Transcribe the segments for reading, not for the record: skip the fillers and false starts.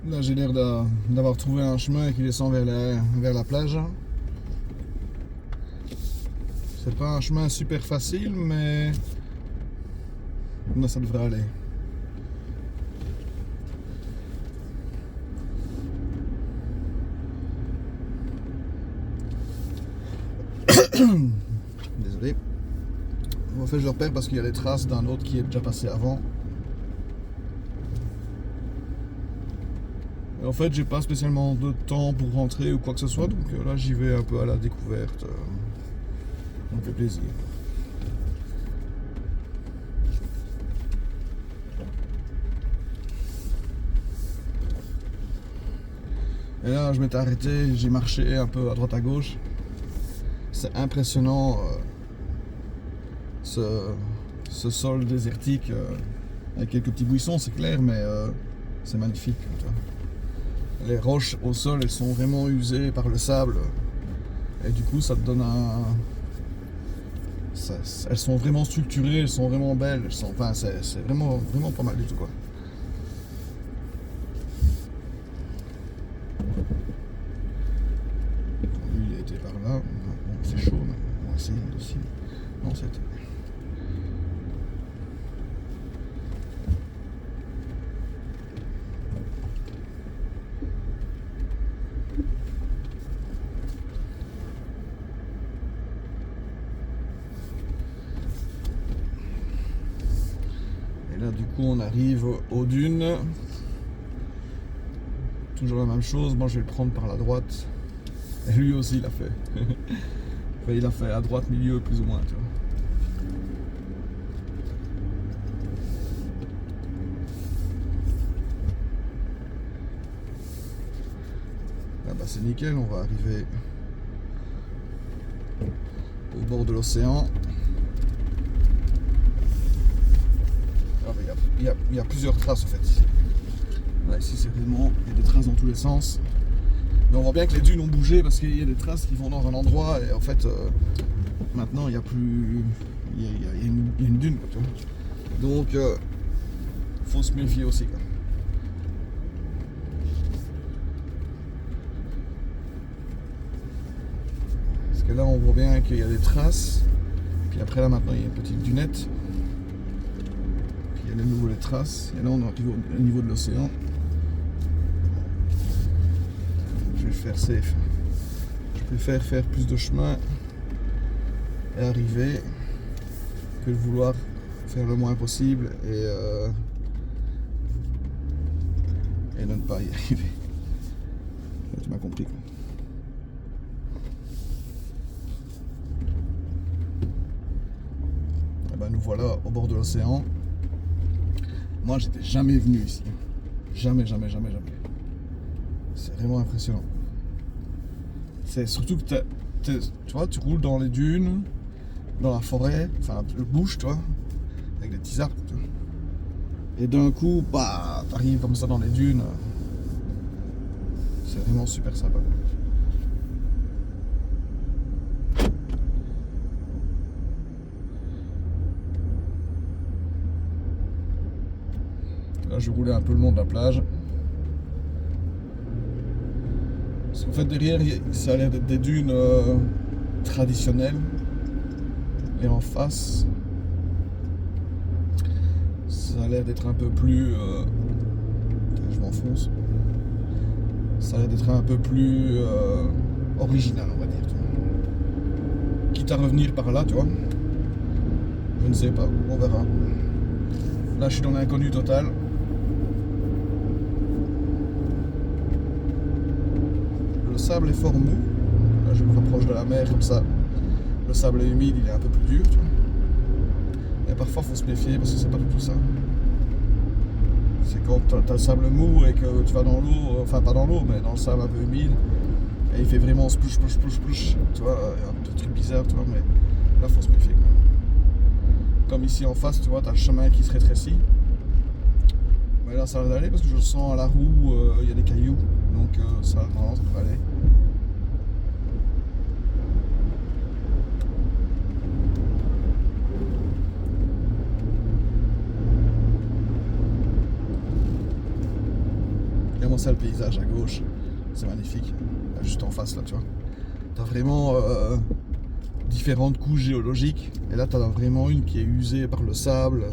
Là, j'ai l'air d'avoir trouvé un chemin qui descend vers la plage. C'est pas un chemin super facile, mais ça devrait aller. Désolé. En fait, je le repère parce qu'il y a les traces d'un autre qui est déjà passé avant. Et en fait, j'ai pas spécialement de temps pour rentrer ou quoi que ce soit, donc là, j'y vais un peu à la découverte. Ça me fait plaisir. Et là, je m'étais arrêté, j'ai marché un peu à droite à gauche. C'est impressionnant ce sol désertique avec quelques petits buissons, c'est clair, mais c'est magnifique. Tu vois. Les roches au sol, elles sont vraiment usées par le sable, et du coup, ça te donne un. Elles sont vraiment structurées, elles sont vraiment belles, enfin, c'est vraiment, vraiment pas mal du tout, quoi. Lui, il a été par là. Bon, c'est chaud, mais on va essayer aussi. Non, c'était. Et là, du coup, on arrive aux dunes. Toujours la même chose. Moi, je vais le prendre par la droite. Et lui aussi, il a fait. Enfin, il a fait à droite, milieu, plus ou moins, tu vois. Ah bah, c'est nickel, on va arriver au bord de l'océan. Ah, bah, il y a plusieurs traces en fait. Là, ici, c'est vraiment, il y a des traces dans tous les sens. Mais on voit bien que les dunes ont bougé parce qu'il y a des traces qui vont dans un endroit et en fait, maintenant, il n'y a plus. Il y a une dune, quoi, tu vois. Donc, faut se méfier aussi, quoi. Parce que là, on voit bien qu'il y a des traces. Puis après, là, maintenant, il y a une petite dunette. Puis il y a de nouveau les traces. Et là, on arrive au niveau de l'océan. Je vais faire safe. Je préfère faire plus de chemin et arriver que de vouloir faire le moins possible et de ne pas y arriver. Tu m'as compris, quoi. Et ben nous voilà au bord de l'océan. Moi, j'étais jamais venu ici. Jamais, jamais, jamais, jamais. C'est vraiment impressionnant. C'est surtout que tu vois, tu roules dans les dunes, dans la forêt, enfin le bush, tu vois, avec des petits arbres, tu vois. Et d'un coup, bah, t'arrives comme ça dans les dunes. C'est vraiment super sympa. Là, je roulais un peu le long de la plage. Parce qu'en fait, derrière, ça a l'air d'être des dunes traditionnelles. Et en face, ça a l'air d'être un peu plus. Je m'enfonce. Ça a l'air d'être un peu plus original, on va dire. Tu vois. Quitte à revenir par là, tu vois. Je ne sais pas, on verra. Là, je suis dans l'inconnu total. Le sable est fort mou. Là, je me rapproche de la mer comme ça. Le sable est humide, il est un peu plus dur, tu vois. Et parfois, il faut se méfier parce que c'est pas du tout ça. C'est quand tu as le sable mou et que tu vas dans l'eau, enfin pas dans l'eau, mais dans le sable un peu humide, et il fait vraiment splouch, splouch, splouch, splouch, tu vois, un truc bizarre, tu vois, mais là, il faut se méfier. Comme ici en face, tu vois, tu as le chemin qui se rétrécit. Mais là, ça va aller parce que je sens à la roue, il y a des cailloux, donc ça va aller. vraiment ça le paysage à gauche. C'est magnifique. Là, juste en face là, tu vois. T'as vraiment différentes couches géologiques. Et là, t'en as vraiment une qui est usée par le sable,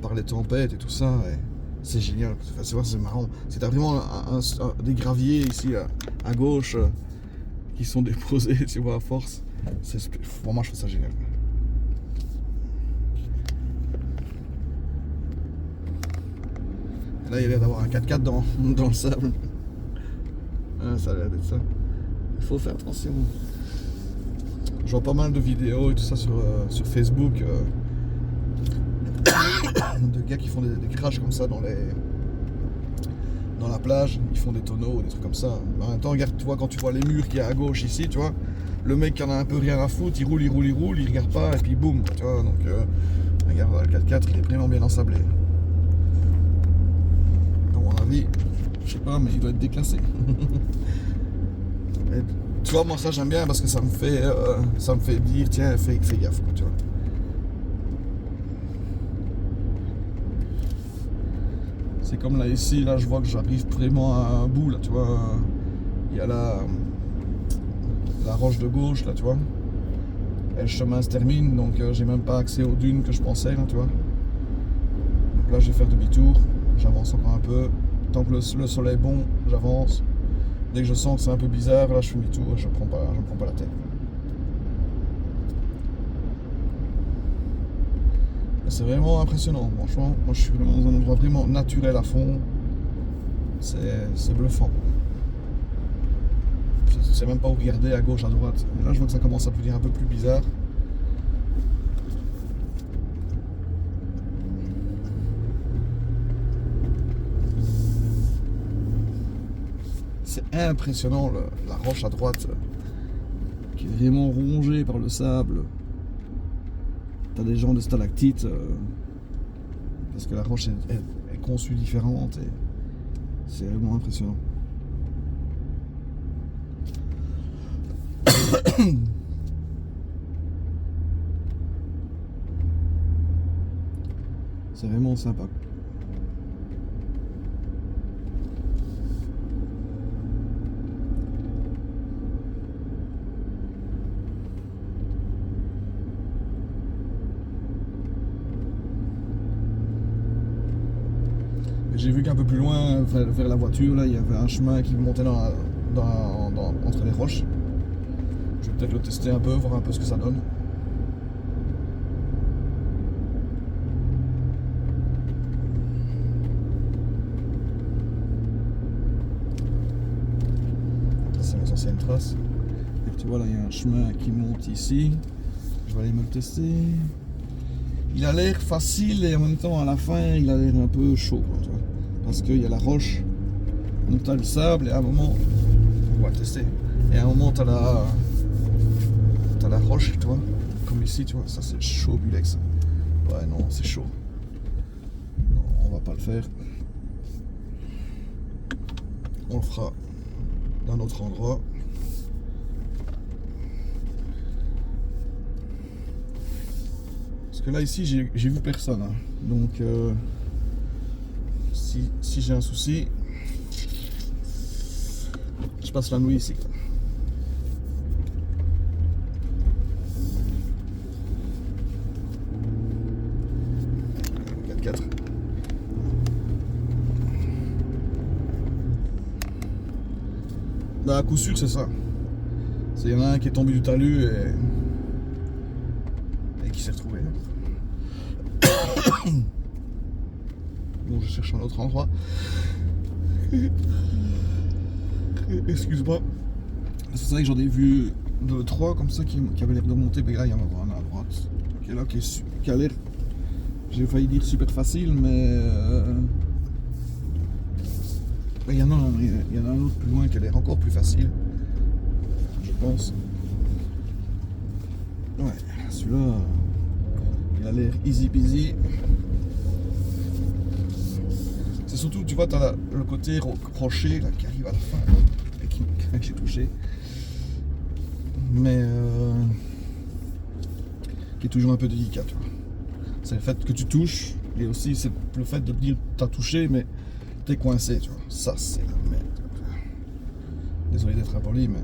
par les tempêtes et tout ça. Et c'est génial. Enfin, c'est marrant. C'est t'as vraiment des graviers ici à gauche qui sont déposés, tu vois, à force. Vraiment, je trouve ça génial. Et là, il y a l'air d'avoir un 4x4 dans le sable. Ah, ça a l'air d'être ça. Il faut faire attention. Je vois pas mal de vidéos et tout ça sur Facebook de gars qui font des crashs comme ça dans la plage. Ils font des tonneaux, des trucs comme ça. Mais en même temps, regarde, tu vois, quand tu vois les murs qu'il y a à gauche ici, tu vois, le mec qui en a un peu rien à foutre, il roule, il regarde pas et puis boum, tu vois. Donc, regarde, le 4x4, il est vraiment bien ensablé. À mon avis, je sais pas, mais il doit être déclassé. Et, tu vois, moi ça j'aime bien parce que ça me fait dire, tiens, fais gaffe, quoi, tu vois. C'est comme là ici, là je vois que j'arrive vraiment à un bout, là, tu vois. Il y a la roche de gauche, là, tu vois. Et le chemin se termine, donc j'ai même pas accès aux dunes que je pensais, là, tu vois. Donc là je vais faire demi-tour, j'avance encore un peu. Tant que le soleil est bon, j'avance. Dès que je sens que c'est un peu bizarre, là je fais demi-tour, je me prends pas la tête. C'est vraiment impressionnant, franchement. Moi je suis vraiment dans un endroit vraiment naturel à fond. C'est bluffant. Je ne sais même pas où regarder, à gauche, à droite. Et là je vois que ça commence à devenir un peu plus bizarre. C'est impressionnant la roche à droite qui est vraiment rongée par le sable. T'as des gens de stalactites parce que la roche est conçue différente et c'est vraiment impressionnant. C'est vraiment sympa. J'ai vu qu'un peu plus loin, vers la voiture, là, il y avait un chemin qui montait entre les roches. Je vais peut-être le tester un peu, voir un peu ce que ça donne. C'est mes anciennes traces. Et tu vois, là, il y a un chemin qui monte ici. Je vais aller me le tester. Il a l'air facile et en même temps, à la fin, il a l'air un peu chaud, quoi, tu vois. Parce qu'il y a la roche, donc tu as le sable et à un moment, on va tester. Et à un moment, tu as la roche, tu vois, comme ici, tu vois, ça c'est chaud, Bulex. Ouais, non, c'est chaud. Non, on va pas le faire. On le fera d'un autre endroit. Parce que là, ici, j'ai vu personne. Hein. Donc, si j'ai un souci, je passe la nuit ici. 4x4. Bah, à coup sûr, c'est ça. Il y en a un qui est tombé du talus et qui s'est retrouvé. Bon, je cherche un autre endroit. Excuse-moi. C'est vrai que j'en ai vu 2-3 comme ça qui avaient l'air de monter. Mais là, il y en a un à droite. Qui est là, qui a l'air, j'ai failli dire super facile, mais il y en a un autre plus loin qui a l'air encore plus facile. Je pense. Ouais, celui-là, il a l'air easy peasy. C'est surtout, tu vois, tu as le côté rocher là, qui arrive à la fin et que j'ai touché. Mais qui est toujours un peu délicat, tu vois. C'est le fait que tu touches et aussi c'est le fait de dire que tu as touché, mais t'es coincé, tu vois. Ça, c'est la merde. Désolé d'être impoli, mais...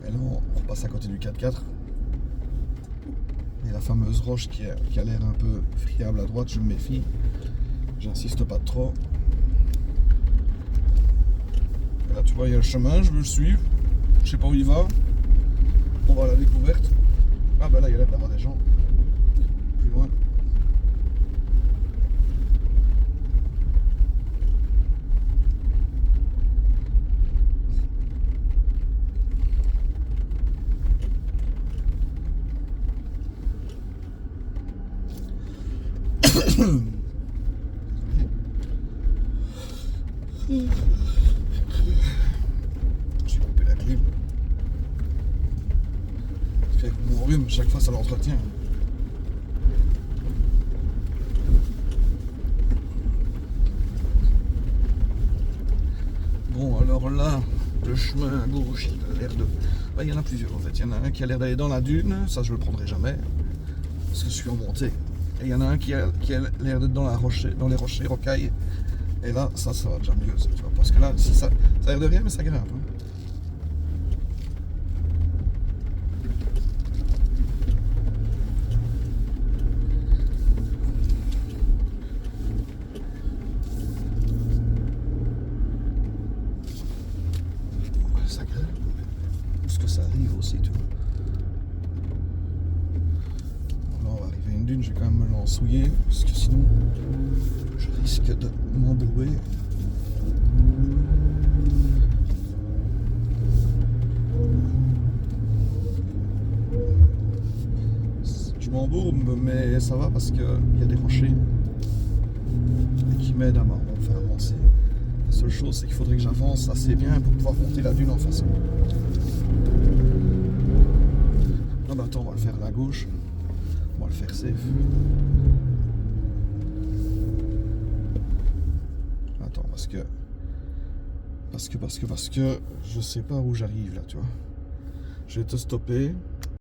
Et là, on repasse à côté du 4x4. Et la fameuse roche qui a l'air un peu friable à droite, je me méfie. J'insiste pas trop. Et là, tu vois, il y a le chemin, je veux le suivre. Je sais pas où il va. On va à la découverte. Ah ben là, il y a l'air d'avoir des gens. Plus loin. J'ai coupé la clim. Parce qu'avec mon rhume, chaque fois ça l'entretient. Bon, alors là, le chemin à gauche, il a l'air de... Bah, il y en a plusieurs en fait. Il y en a un qui a l'air d'aller dans la dune, ça je le prendrai jamais. Parce que je suis en montée. Et il y en a un qui a l'air d'être dans les rochers, rocailles. Et là, ça va déjà mieux, tu vois. Parce que là, si ça a l'air de rien, mais ça grimpe. Hein. Ça grimpe. Parce que ça arrive aussi, tu vois. Là, on va arriver à une dune, je vais quand même me l'ensouiller. Parce que sinon, je risque de m'embourber. Je m'embourbe, mais ça va parce qu'il y a des rochers et qui m'aident à faire avancer. La seule chose, c'est qu'il faudrait que j'avance assez bien pour pouvoir monter la dune en face. Non, bah attends, on va le faire à la gauche. On va le faire safe. Attends, parce que je sais pas où j'arrive là, tu vois. Je vais te stopper.